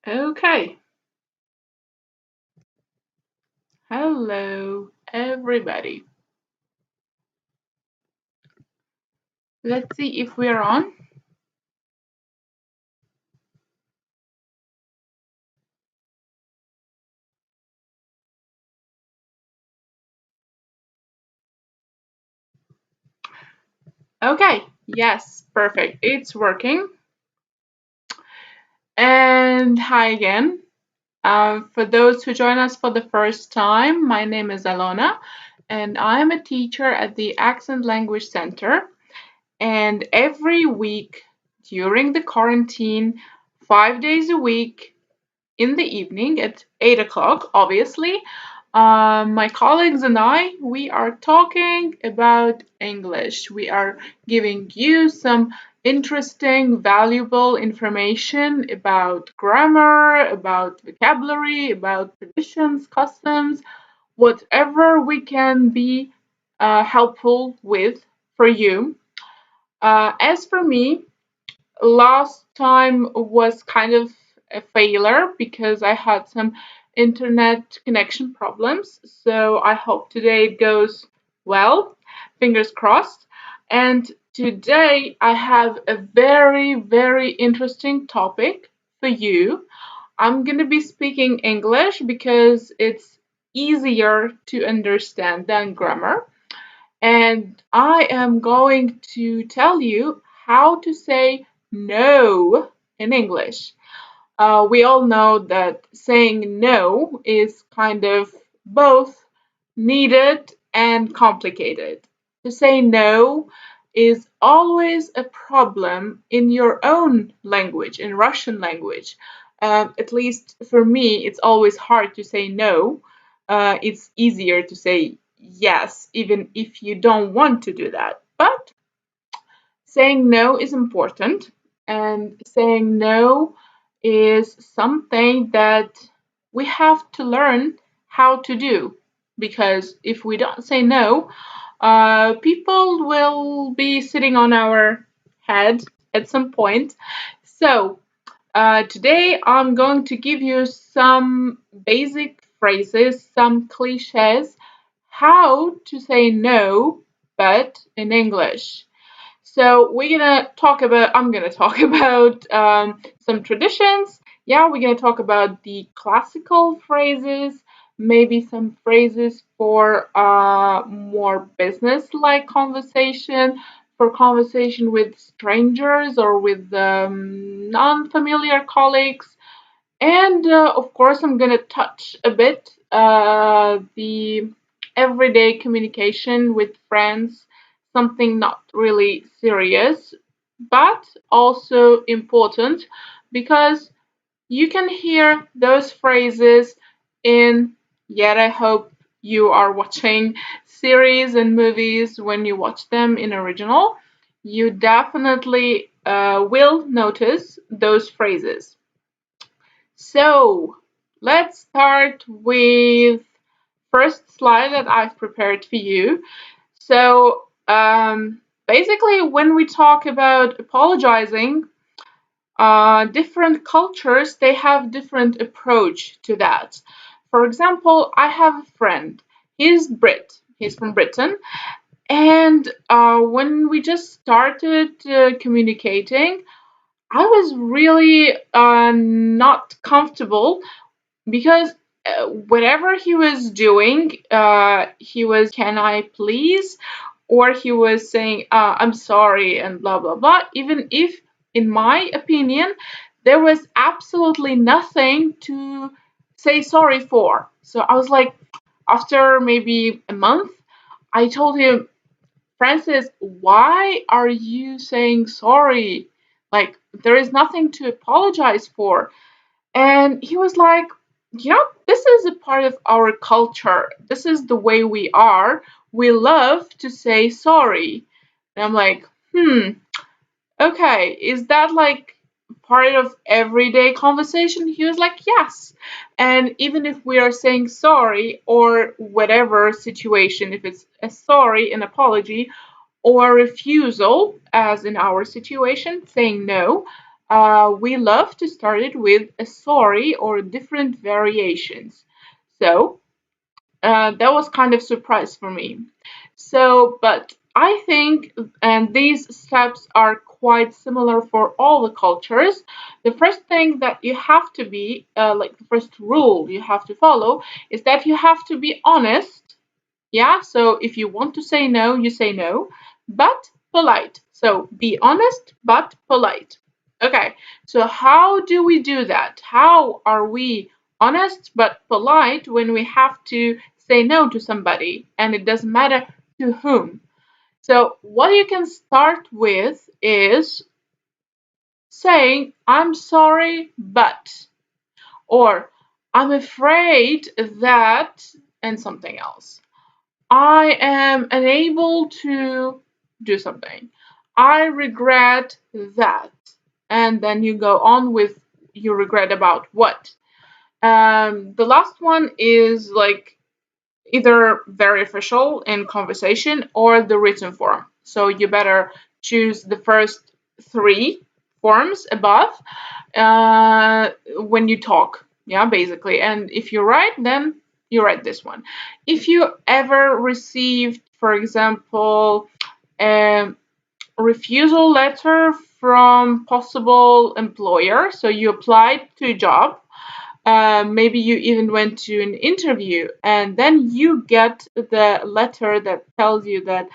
Okay. Hello, everybody. Let's see if we're on. Okay, yes, perfect. It's working. And hi again. For those who join us for the first time, my name is Alena, and I'm a teacher at the Accent Language Center. And every week during the quarantine, 5 days a week in the evening at 8 o'clock, obviously, my colleagues and we are talking about English. We are giving you some interesting, valuable information about grammar, about vocabulary, about traditions, customs, whatever we can be helpful with for you. As for me, last time was kind of a failure because I had some internet connection problems. So I hope today it goes well. Fingers crossed. And today I have a very, very interesting topic for you. I'm going to be speaking English because it's easier to understand than grammar. And I am going to tell you how to say no in English. We all know that saying no is kind of both needed and complicated. To say no is always a problem in your own language, in Russian language. At least for me, it's always hard to say no. It's easier to say yes, even if you don't want to do that. But saying no is important, and saying no is something that we have to learn how to do. Because if we don't say no, people will be sitting on our head at some point. So, today I'm going to give you some basic phrases, some cliches, how to say no, but in English. So I'm gonna talk about some traditions. Yeah, we're gonna talk about the classical phrases, maybe some phrases for more business-like conversation, for conversation with strangers or with non-familiar colleagues. And of course, I'm gonna touch a bit the everyday communication with friends, something not really serious, but also important because you can hear those phrases in, yet I hope you are watching series and movies when you watch them in original. You definitely will notice those phrases. So let's start with first slide that I've prepared for you. So basically, when we talk about apologizing, different cultures they have different approach to that. For example, I have a friend. He's Brit. He's from Britain, and when we just started communicating, I was really not comfortable because whatever he was doing, he was saying, "Can I please?" or he was saying, "I'm sorry," and blah blah blah. Even if, in my opinion, there was absolutely nothing to say sorry for. So I was like, after maybe a month, I told him, "Francis, why are you saying sorry? Like, there is nothing to apologize for." And he was like, this is a part of our culture. This is the way we are. We love to say sorry. And I'm like, okay, is that like part of everyday conversation? He was like, yes. And even if we are saying sorry or whatever situation, if it's a sorry, an apology, or refusal, as in our situation, saying no, we love to start it with a sorry or different variations. So that was kind of surprise for me. So, but I think, and these steps are quite similar for all the cultures. The first thing that you have to be, like the first rule you have to follow, is that you have to be honest. Yeah, so if you want to say no, you say no, but polite. So be honest, but polite. Okay, so how do we do that? How are we honest but polite when we have to say no to somebody and it doesn't matter to whom? So, what you can start with is saying, I'm sorry, but, or I'm afraid that, and something else. I am unable to do something. I regret that. And then you go on with you regret about what. The last one is like either very official in conversation or the written form. So you better choose the first three forms above when you talk. Yeah, basically. And if you write, then you write this one. If you ever received, for example, a refusal letter from possible employer, so you applied to a job, maybe you even went to an interview, and then you get the letter that tells you that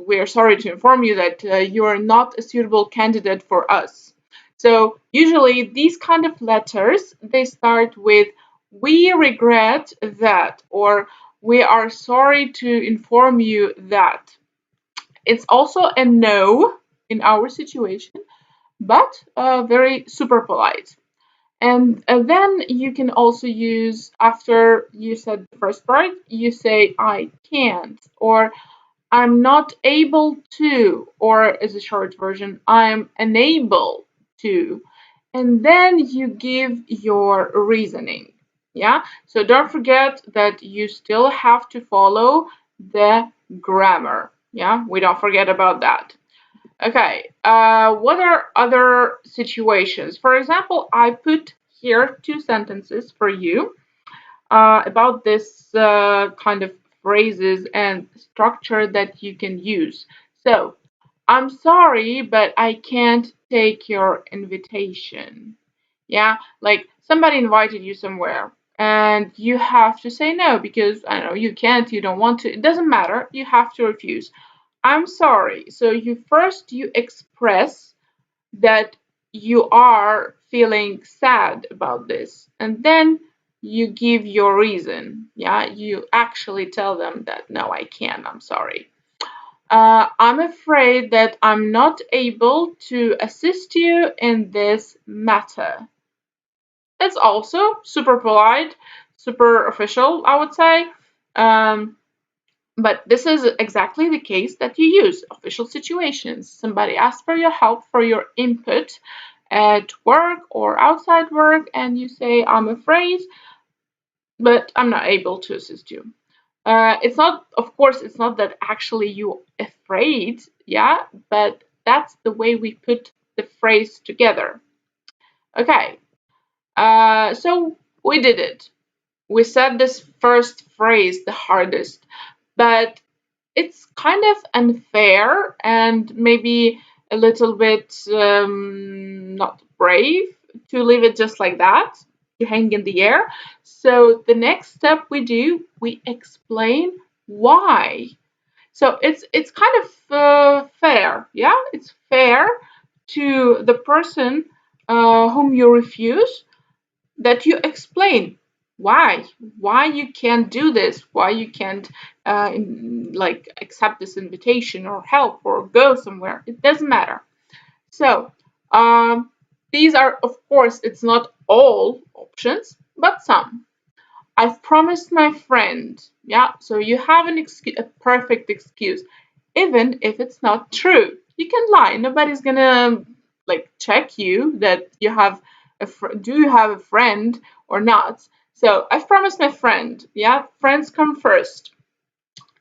we are sorry to inform you that you are not a suitable candidate for us. So usually these kind of letters, they start with we regret that, or we are sorry to inform you that. It's also a no in our situation, but very super polite. And then you can also use, after you said the first part, you say I can't, or I'm not able to, or as a short version, I'm unable to. And then you give your reasoning. Yeah, so don't forget that you still have to follow the grammar. Yeah, we don't forget about that. Okay, what are other situations? For example, I put here two sentences for you about this kind of phrases and structure that you can use. So, I'm sorry, but I can't take your invitation. Yeah, like somebody invited you somewhere and you have to say no because I don't know, you can't, you don't want to, it doesn't matter, you have to refuse. I'm sorry. So you express that you are feeling sad about this, and then you give your reason. Yeah, you actually tell them that no, I can't, I'm sorry. I'm afraid that I'm not able to assist you in this matter. It's also super polite, super official, I would say. Um, but this is exactly the case that you use official situations. Somebody asks for your help, for your input at work or outside work, and you say, I'm afraid, but I'm not able to assist you. It's not, of course, it's not that actually you're afraid, yeah, but that's the way we put the phrase together. Okay, so we did it. We said this first phrase the hardest, but it's kind of unfair and maybe a little bit not brave to leave it just like that, to hang in the air. So the next step we do, we explain why. So it's kind of fair, yeah. It's fair to the person whom you refuse that you explain why you can't do this, why you can't like accept this invitation or help or go somewhere. It doesn't matter. So these are, of course, it's not all options, but some. I've promised my friend. Yeah, so you have a perfect excuse, even if it's not true. You can lie. Nobody's gonna like check you that you have do you have a friend or not. So I've promised my friend. Yeah, friends come first.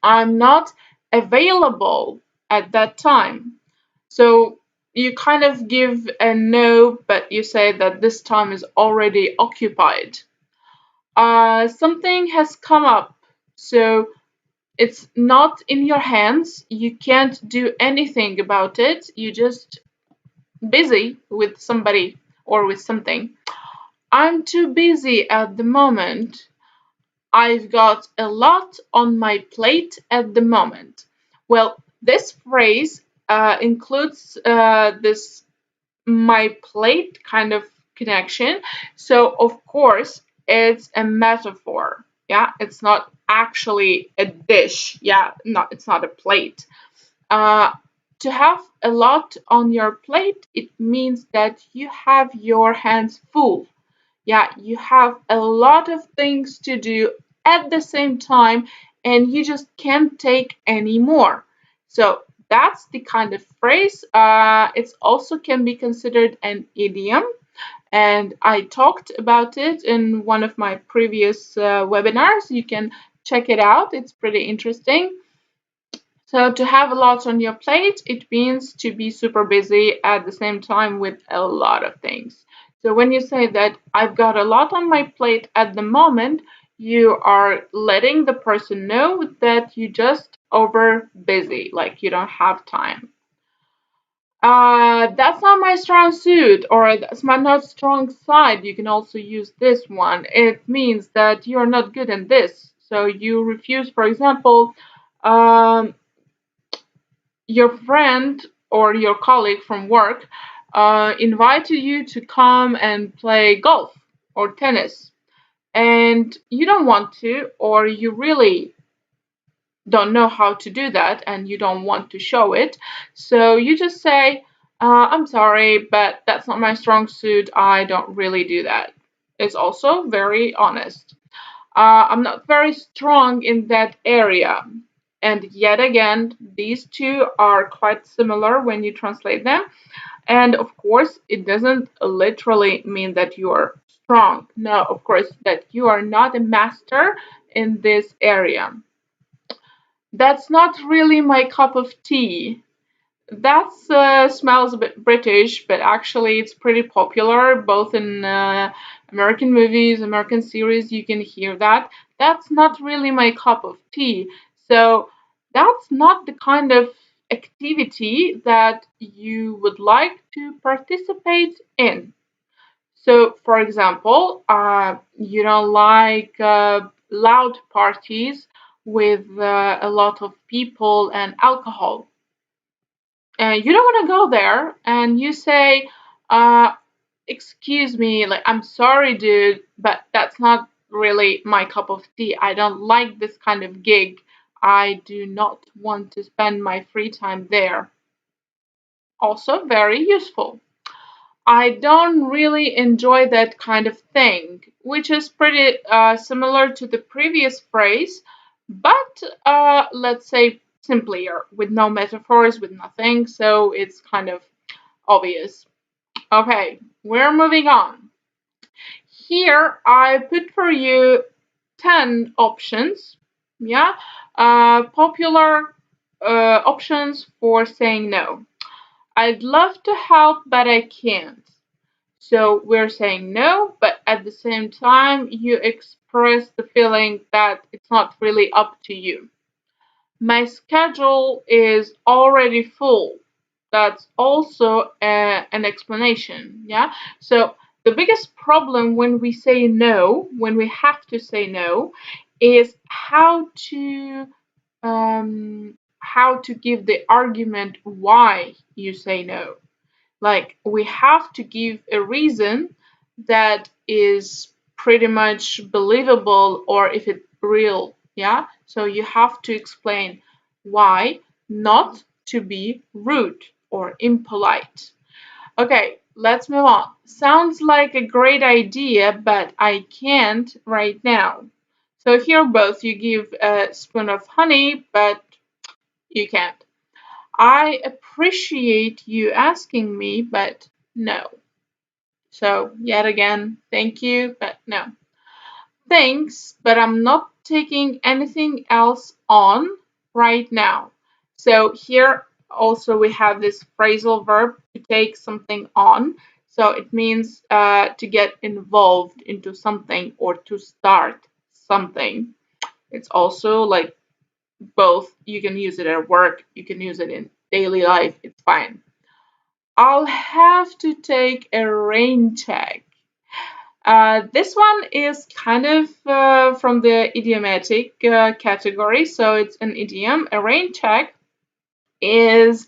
I'm not available at that time. So you kind of give a no, but you say that this time is already occupied. Something has come up, so it's not in your hands. You can't do anything about it. You're just busy with somebody or with something. I'm too busy at the moment. I've got a lot on my plate at the moment. Well, this phrase includes this my plate kind of connection. So, of course, it's a metaphor. Yeah, it's not actually a dish. Yeah, no, it's not a plate. Uh, to have a lot on your plate, it means that you have your hands full. Yeah, you have a lot of things to do at the same time, and you just can't take any more. So that's the kind of phrase. It also can be considered an idiom, and I talked about it in one of my previous webinars. You can check it out. It's pretty interesting. So to have a lot on your plate, it means to be super busy at the same time with a lot of things. So when you say that I've got a lot on my plate at the moment, you are letting the person know that you just over busy, like you don't have time. That's not my strong suit, or that's my not strong side. You can also use this one. It means that you're not good in this. So you refuse, for example, um, your friend or your colleague from work invited you to come and play golf or tennis, and you don't want to, or you really don't know how to do that and you don't want to show it, so you just say, I'm sorry, but that's not my strong suit. I don't really do that. It's also very honest. I'm not very strong in that area. And yet again, these two are quite similar when you translate them. And of course, it doesn't literally mean that you are strong. No, of course, that you are not a master in this area. That's not really my cup of tea. That smells a bit British, but actually it's pretty popular both in American movies, American series. You can hear that. That's not really my cup of tea. So that's not the kind of activity that you would like to participate in. So, for example, you don't like loud parties with a lot of people and alcohol, and you don't want to go there, and you say, uh, excuse me, like, I'm sorry, dude, but that's not really my cup of tea. I don't like this kind of gig. I do not want to spend my free time there. Also, very useful. I don't really enjoy that kind of thing, which is pretty similar to the previous phrase, but let's say simpler, with no metaphors, with nothing, so it's kind of obvious. Okay, we're moving on. Here I put for you 10 options, yeah, popular options for saying no. I'd love to help, but I can't. So we're saying no, but at the same time, you express the feeling that it's not really up to you. My schedule is already full. That's also an explanation, yeah? So the biggest problem when we say no, when we have to say no, is how to give the argument why you say no. Like, we have to give a reason that is pretty much believable, or if it's real, yeah? So you have to explain why, not to be rude or impolite. Okay, let's move on. Sounds like a great idea, but I can't right now. So here both you give a spoon of honey, but you can't. I appreciate you asking me, but no. So, yet again, thank you, but no. Thanks, but I'm not taking anything else on right now. So, here Also, we have this phrasal verb to take something on. So it means to get involved into something or to start something. It's also like both. You can use it at work, you can use it in daily life, it's fine. I'll have to take a rain check. This one is kind of from the idiomatic category, so it's an idiom. A rain check is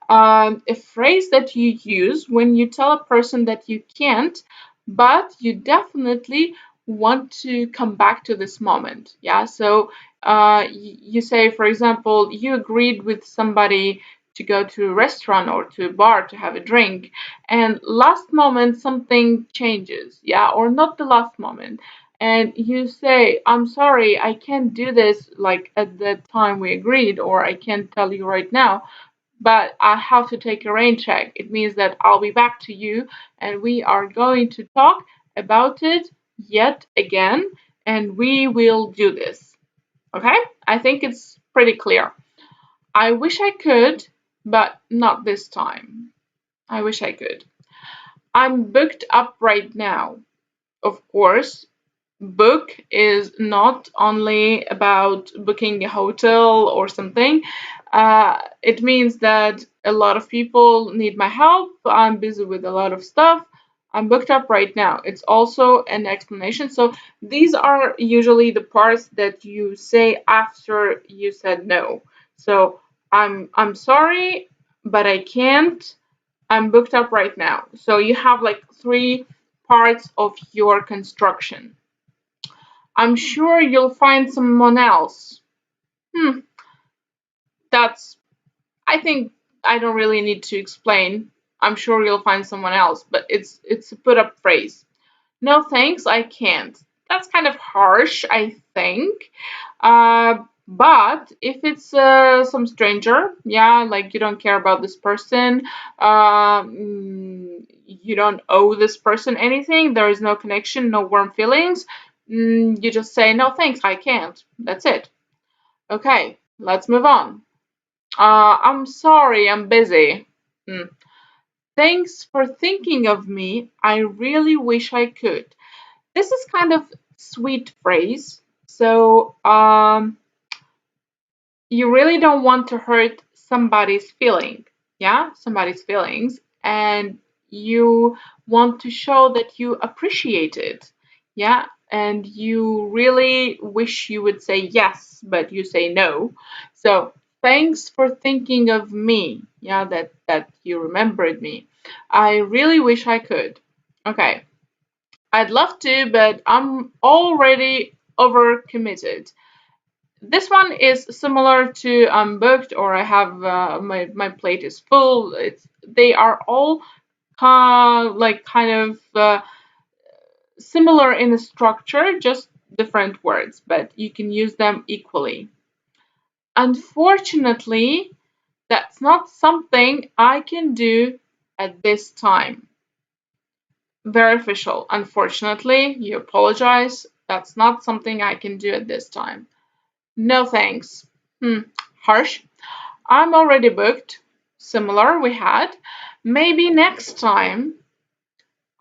a phrase that you use when you tell a person that you can't, but you definitely want to come back to this moment. Yeah, so you say, for example, you agreed with somebody to go to a restaurant or to a bar to have a drink, and last moment something changes, yeah, or not the last moment, and you say, I'm sorry, I can't do this like at the time we agreed, or I can't tell you right now, but I have to take a rain check. It means that I'll be back to you and we are going to talk about it yet again, and we will do this. Okay? I think it's pretty clear. I wish I could, but not this time. I wish I could. I'm booked up right now. Of course, book is not only about booking a hotel or something. It means that a lot of people need my help. I'm busy with a lot of stuff. I'm booked up right now. It's also an explanation. So these are usually the parts that you say after you said no. So I'm sorry, but I can't. I'm booked up right now. So you have like three parts of your construction. I'm sure you'll find someone else. That's, I think I don't really need to explain. I'm sure you'll find someone else, but it's a put up phrase. No thanks, I can't. That's kind of harsh, I think. But if it's some stranger, yeah, like you don't care about this person, you don't owe this person anything, there is no connection, no warm feelings, you just say, no thanks, I can't. That's it. Okay, let's move on. I'm sorry, I'm busy. Mm. Thanks for thinking of me. I really wish I could. This is kind of sweet phrase. So you really don't want to hurt somebody's feeling, yeah, somebody's feelings, and you want to show that you appreciate it, yeah, and you really wish you would say yes, but you say no. So thanks for thinking of me, yeah, that you remembered me. I really wish I could. Okay, I'd love to, but I'm already overcommitted. This one is similar to I'm booked or I have my plate is full. They are all kind of similar in the structure, just different words, but you can use them equally. Unfortunately, that's not something I can do at this time. Very official. Unfortunately, you apologize. That's not something I can do at this time. No thanks. Harsh. I'm already booked. Similar, we had. Maybe next time.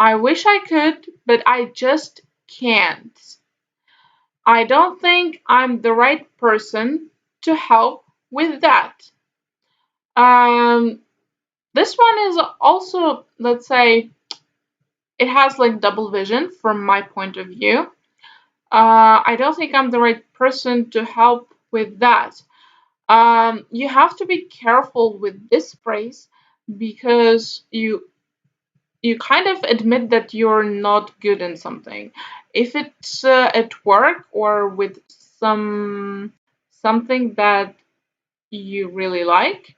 I wish I could, but I just can't. I don't think I'm the right person to help with that. Um, this one is also, let's say, it has like double vision from my point of view. I don't think I'm the right person to help with that. You have to be careful with this phrase because you kind of admit that you're not good in something. If it's at work or with something that you really like,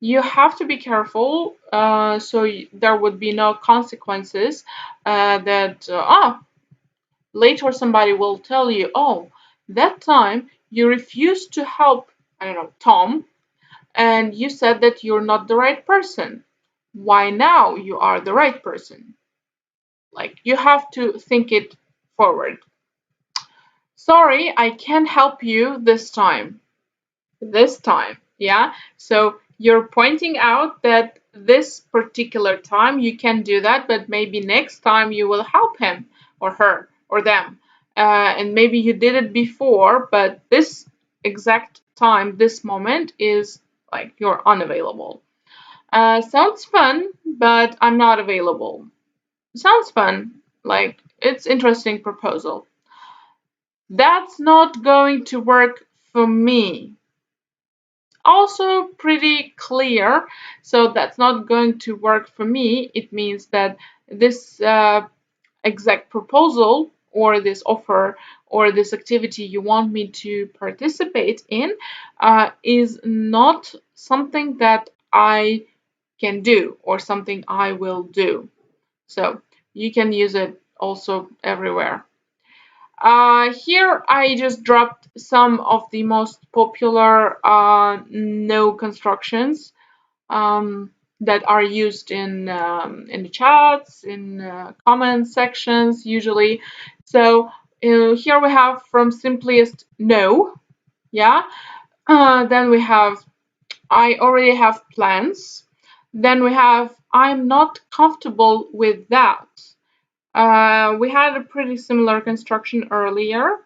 you have to be careful so there would be no consequences that later somebody will tell you, oh, that time you refused to help, I don't know, Tom, and you said that you're not the right person. Why now you are the right person? Like, you have to think it forward. Sorry, I can't help you this time. This time, yeah? So You're pointing out that this particular time you can do that, but maybe next time you will help him or her or them. And maybe you did it before, but this exact time, this moment is like you're unavailable. Sounds fun, but I'm not available. Sounds fun, like it's interesting proposal. That's not going to work for me. Also pretty clear. So that's not going to work for me. It means that this exact proposal or this offer or this activity you want me to participate in is not something that I can do or something I will do. So you can use it also everywhere. Here I just dropped some of the most popular no constructions that are used in the chats, in comment sections usually. So here we have from simplest no, yeah. Then we have I already have plans. Then we have I'm not comfortable with that. We had a pretty similar construction earlier.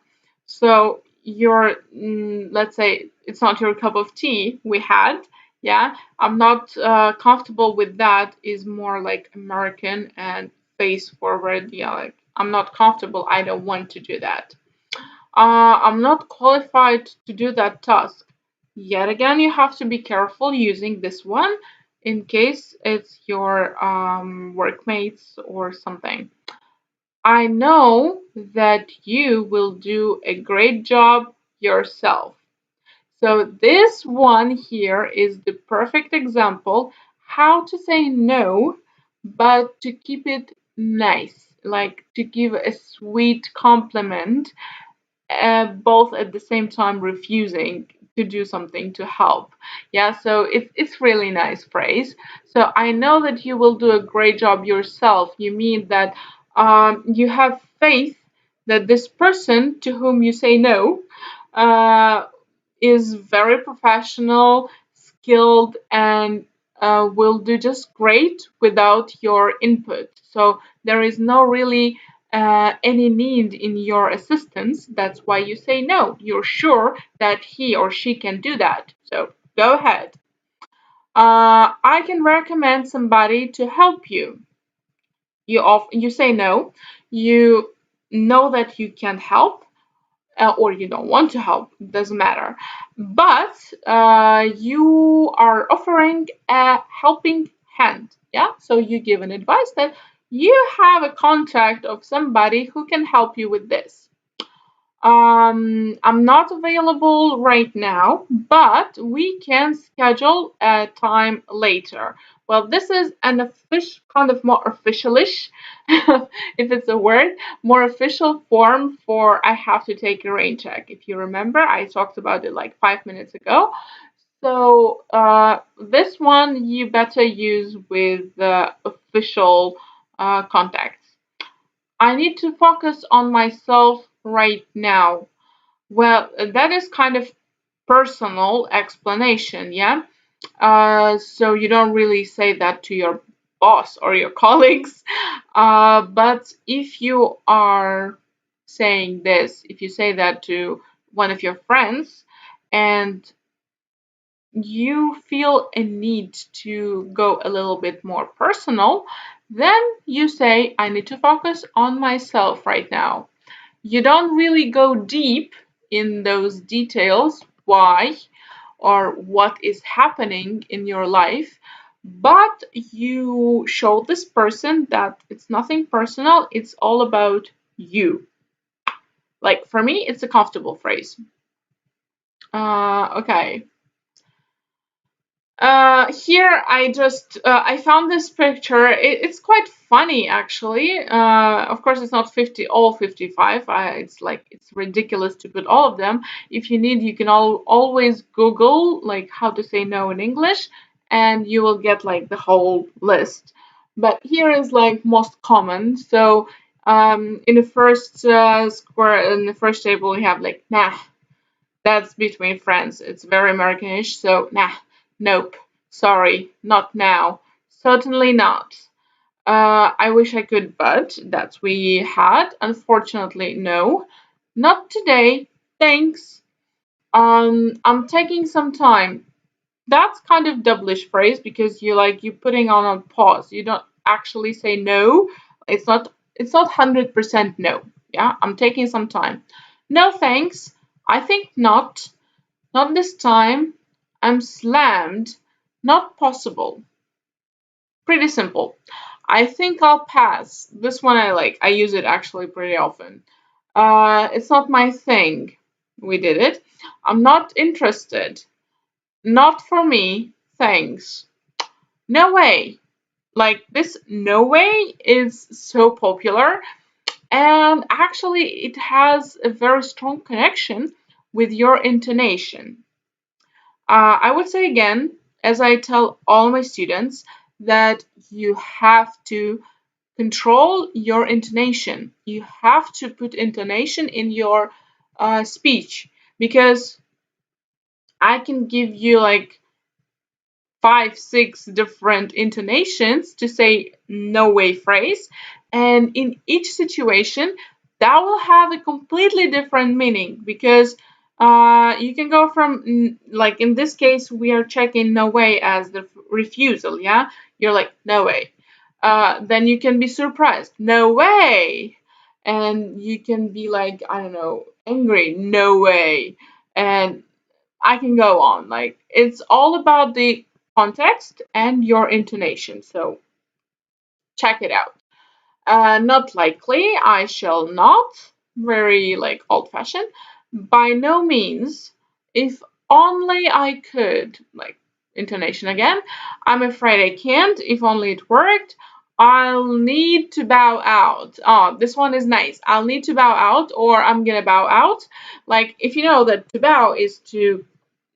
So your, let's say it's not your cup of tea we had. Yeah, I'm not comfortable with that is more like American and face forward. Yeah, like I'm not comfortable. I don't want to do that. I'm not qualified to do that task. Yet again, you have to be careful using this one in case it's your workmates or something. I know that you will do a great job yourself. So this one here is the perfect example how to say no, but to keep it nice, like to give a sweet compliment, both at the same time refusing to do something to help. Yeah, so it's really nice phrase. So I know that you will do a great job yourself. You mean that you have faith that this person to whom you say no is very professional, skilled, and will do just great without your input. So there is no really any need in your assistance. That's why you say no. You're sure that he or she can do that. So go ahead. I can recommend somebody to help you. You say no. You know that you can help or you don't want to help, doesn't matter. But you are offering a helping hand. Yeah, so you give an advice that you have a contact of somebody who can help you with this. I'm not available right now, but we can schedule a time later. Well, this is an official, kind of more officialish, if it's a word, more official form for I have to take a rain check. If you remember, I talked about it like 5 minutes ago. So this one you better use with official contacts. I need to focus on myself right now. Well, that is kind of personal explanation, yeah? So you don't really say that to your boss or your colleagues. But if you are saying this, if you say that to one of your friends and you feel a need to go a little bit more personal, then you say, I need to focus on myself right now. You don't really go deep in those details, why or what is happening in your life, but you show this person that it's nothing personal, it's all about you. Like for me, it's a comfortable phrase. Okay. Here I just I found this picture. It's quite funny actually. Of course, it's not 50 all 55. It's like it's ridiculous to put all of them. If you need, you can always Google like how to say no in English, and you will get like the whole list. But here is like most common. So in the first square in the first table we have like nah. That's between friends. It's very Americanish. So nah, nope. Sorry, not now. Certainly not. I wish I could, but that we had. Unfortunately, no. Not today. Thanks. I'm taking some time. That's kind of doublish phrase because you're putting on a pause. You don't actually say no. It's not 100% no. Yeah, I'm taking some time. No thanks. I think not. Not this time. I'm slammed. Not possible. Pretty simple. I think I'll pass. This one I like. I use it actually pretty often. It's not my thing. We did it. I'm not interested. Not for me. Thanks. No way. Like this no way is so popular, and actually it has a very strong connection with your intonation. I would say again, as I tell all my students, that you have to control your intonation. You have to put intonation in your speech, because I can give you like 5, 6 different intonations to say no way phrase, and in each situation that will have a completely different meaning, because you can go from, like in this case we are checking no way as the refusal. Yeah, you're like no way. Then you can be surprised, no way, and you can be like, I don't know, angry, no way, and I can go on. Like it's all about the context and your intonation. So check it out. Not likely, I shall not. Very like old fashioned. By no means. If only I could. Like intonation again. I'm afraid I can't. If only it worked. I'll need to bow out. Oh, this one is nice. I'll need to bow out, or I'm gonna bow out. Like if you know that to bow is to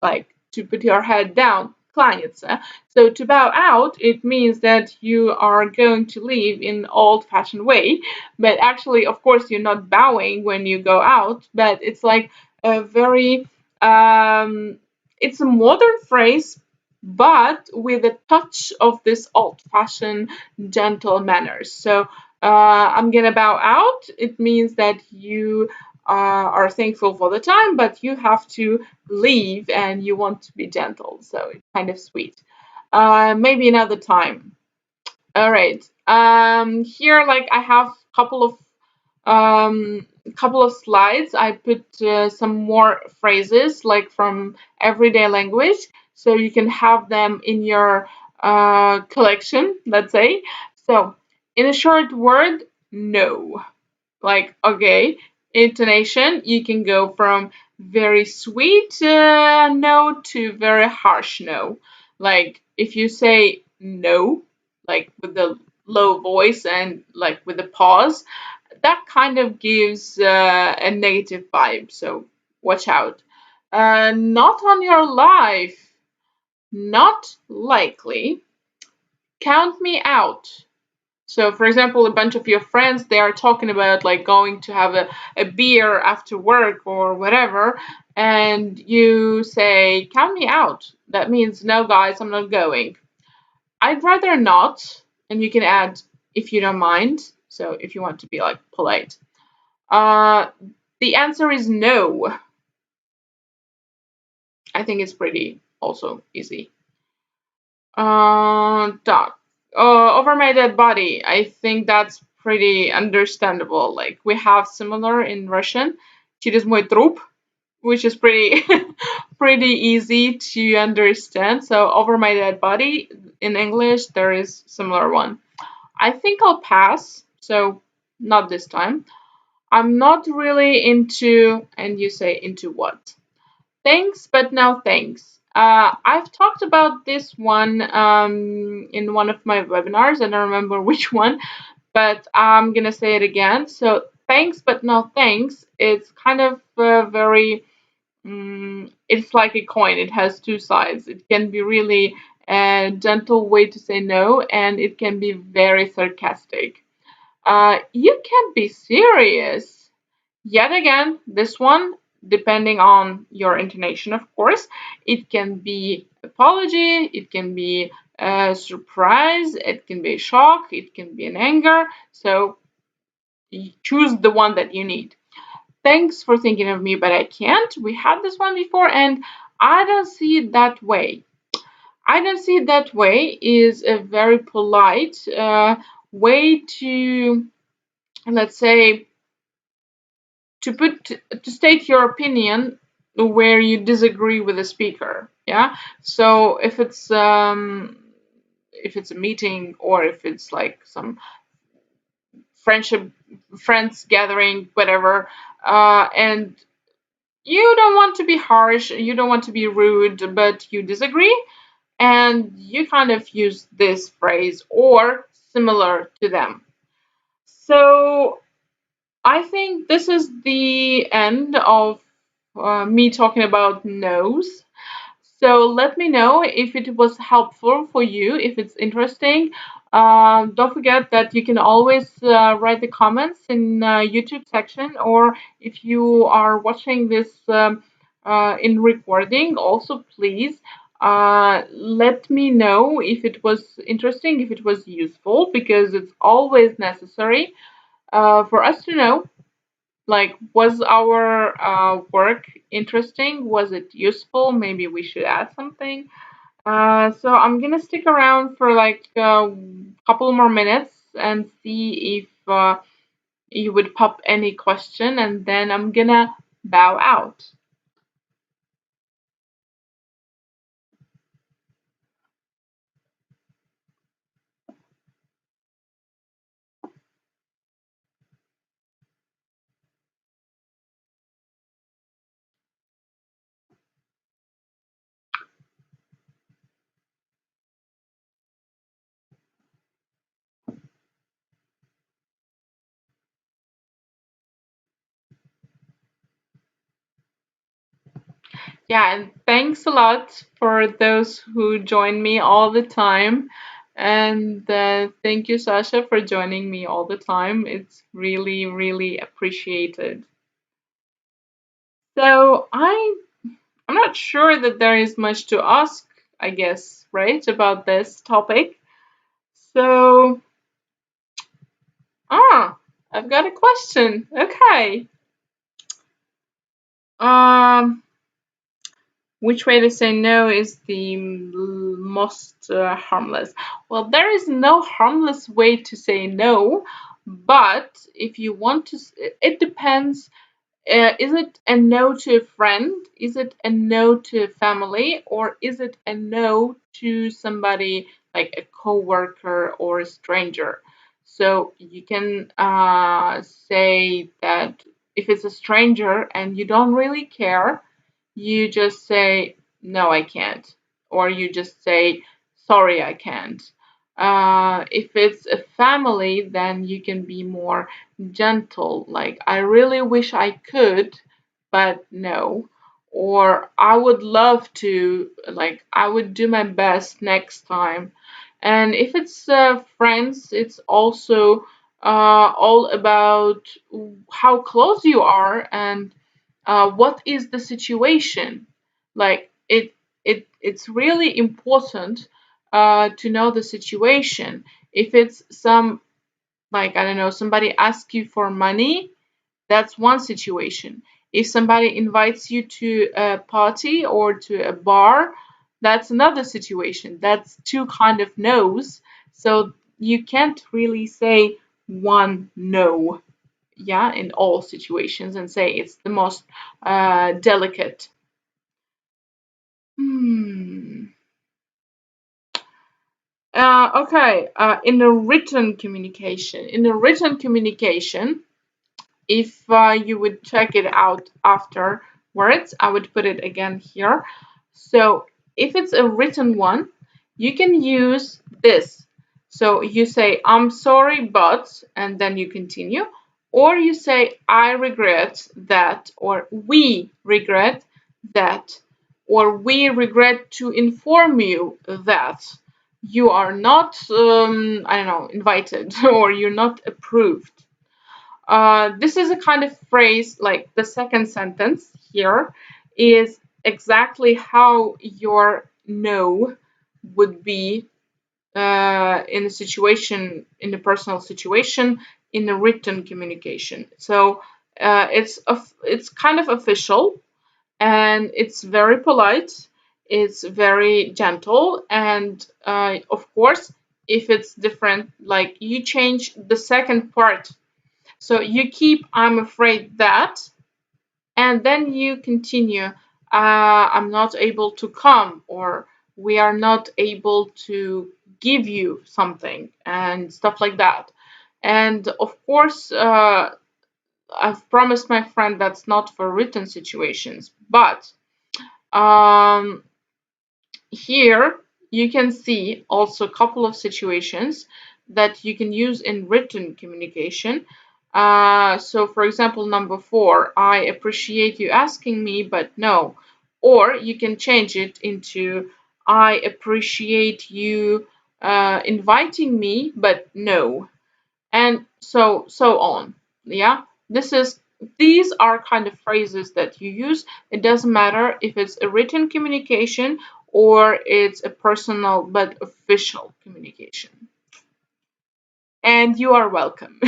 put your head down, кланяться. So to bow out, it means that you are going to leave in old-fashioned way, but actually, of course, you're not bowing when you go out, but it's like a very, it's a modern phrase, but with a touch of this old-fashioned gentle manners. So I'm gonna bow out. It means that you are thankful for the time, but you have to leave and you want to be gentle. So it's kind of sweet. Maybe another time. All right. Here, like I have couple of slides. I put some more phrases like from everyday language, so you can have them in your collection. Let's say. So, in a short word, no. Like okay, intonation. You can go from very sweet no to very harsh no. Like if you say no, like with the low voice and like with the pause, that kind of gives a negative vibe. So watch out. Not on your life. Not likely. Count me out. So, for example, a bunch of your friends, they are talking about like going to have a beer after work or whatever, and you say, count me out. That means, no, guys, I'm not going. I'd rather not, and you can add if you don't mind. So, if you want to be like polite. The answer is no. I think it's pretty also easy. Dog. Over my dead body. I think that's pretty understandable. Like we have similar in Russian. Через мой труп, which is pretty pretty easy to understand. So over my dead body in English there is similar one. I think I'll pass. So not this time. I'm not really into, and you say into what? Thanks, but no thanks. I've talked about this one in one of my webinars. I don't remember which one, but I'm gonna say it again. So thanks, but no thanks. It's kind of very. It's like a coin. It has two sides. It can be really a gentle way to say no, and it can be very sarcastic. You can't be serious. Yet again, this one depending on your intonation, of course. It can be apology, it can be a surprise, it can be a shock, it can be an anger. So you choose the one that you need. Thanks for thinking of me, but I can't. We had this one before, and I don't see it that way. I don't see it that way is a very polite way to, let's say, to state your opinion where you disagree with the speaker. Yeah. So if it's a meeting, or if it's like some friends gathering, whatever, and you don't want to be harsh, you don't want to be rude, but you disagree, and you kind of use this phrase or similar to them. So I think this is the end of me talking about no's. So let me know if it was helpful for you, if it's interesting. Don't forget that you can always write the comments in YouTube section, or if you are watching this in recording, also please let me know if it was interesting, if it was useful, because it's always necessary for us to know, like, was our work interesting? Was it useful? Maybe we should add something. So I'm gonna stick around for like a couple more minutes and see if you would pop any question, and then I'm gonna bow out. Yeah, and thanks a lot for those who join me all the time. And thank you, Sasha, for joining me all the time. It's really, really appreciated. So I'm not sure that there is much to ask, I guess, right, about this topic. So, I've got a question. Okay. Um, which way to say no is the most harmless? Well, there is no harmless way to say no, but if you want to, it depends. Is it a no to a friend? Is it a no to a family? Or is it a no to somebody like a coworker or a stranger? So you can say that if it's a stranger and you don't really care, you just say, no, I can't. Or you just say, sorry, I can't. If it's a family, then you can be more gentle, like, I really wish I could, but no. Or I would love to, like, I would do my best next time. And if it's friends, it's also all about how close you are and what is the situation. Like, it's really important to know the situation. If it's some, like, I don't know, somebody asks you for money, that's one situation. If somebody invites you to a party or to a bar, that's another situation. That's two kind of no's. So you can't really say one no, yeah, in all situations and say it's the most delicate. Hmm. Okay. In a written communication, if you would check it out afterwards, I would put it again here. So if it's a written one, you can use this. So you say, I'm sorry, but, and then you continue. Or you say, I regret that, or we regret that, or we regret to inform you that you are not, I don't know, invited, or you're not approved. This is a kind of phrase, like the second sentence here is exactly how your no would be in a situation, in a personal situation, in a written communication. So it's kind of official, and it's very polite. It's very gentle, and of course, if it's different, like you change the second part. So you keep "I'm afraid that," and then you continue "I'm not able to come," or "we are not able to give you something," and stuff like that. And of course, I've promised my friend that's not for written situations, but um, here you can see also a couple of situations that you can use in written communication. So, for example, number 4, I appreciate you asking me, but no. Or you can change it into I appreciate you inviting me, but no, and so on. Yeah, these are kind of phrases that you use. It doesn't matter if it's a written communication or it's a personal but official communication. And you are welcome.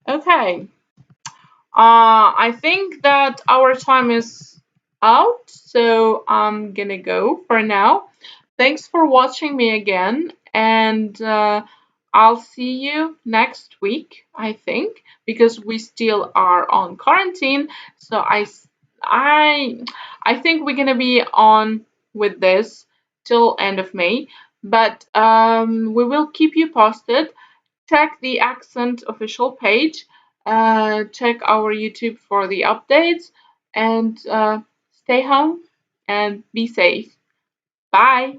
Okay. I think that our time is out, so I'm gonna go for now. Thanks for watching me again, and I'll see you next week, I think, because we still are on quarantine. So I think we're gonna be on with this till end of May, but we will keep you posted. Check the Accent official page. Check our YouTube for the updates, and stay home and be safe. Bye.